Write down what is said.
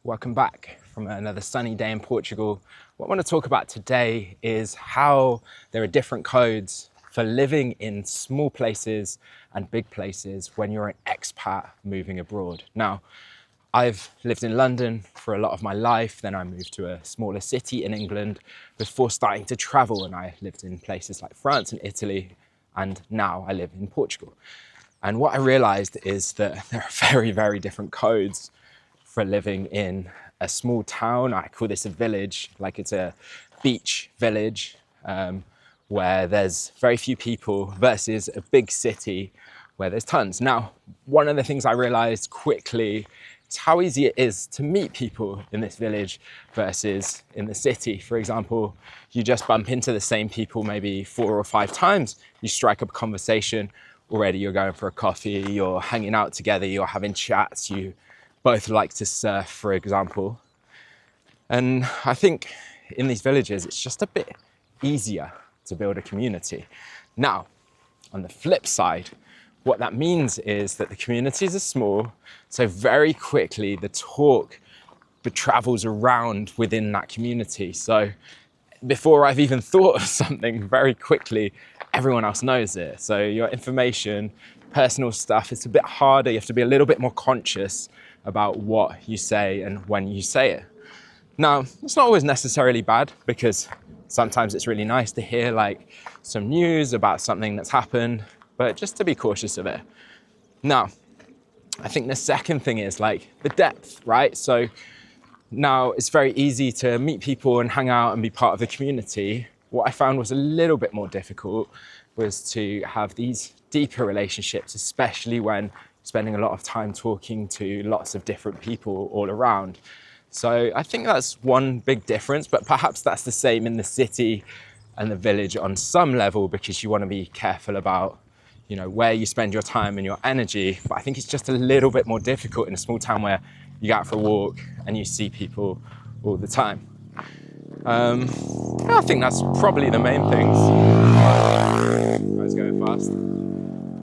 Welcome back from another sunny day in Portugal. What I want to talk about today is how there are different codes for living in small places and big places when you're an expat moving abroad. Now, I've lived in London for a lot of my life, then I moved to a smaller city in England before starting to travel, and I lived in places like France and Italy, and now I live in Portugal. And what I realized is that there are very, very different codes for living in a small town. I call this a village, like it's a beach village where there's very few people versus a big city where there's tons. Now, one of the things I realized quickly is how easy it is to meet people in this village versus in the city. For example, you just bump into the same people maybe 4 or 5 times, you strike up a conversation, already you're going for a coffee, you're hanging out together, you're having chats, you both like to surf, for example. And I think in these villages, it's just a bit easier to build a community. Now, on the flip side, what that means is that the communities are small, so very quickly the talk travels around within that community. So before I've even thought of something, very quickly, everyone else knows it. So your information, personal stuff, it's a bit harder. You have to be a little bit more conscious about what you say and when you say it. Now, it's not always necessarily bad, because sometimes it's really nice to hear like some news about something that's happened, but just to be cautious of it. Now, I think the second thing is like the depth, right? So now it's very easy to meet people and hang out and be part of the community. What I found was a little bit more difficult was to have these deeper relationships, especially when spending a lot of time talking to lots of different people all around. So I think that's one big difference, but perhaps that's the same in the city and the village on some level, because you want to be careful about, where you spend your time and your energy. But I think it's just a little bit more difficult in a small town where you go out for a walk and you see people all the time. I think that's probably the main things. I was going fast.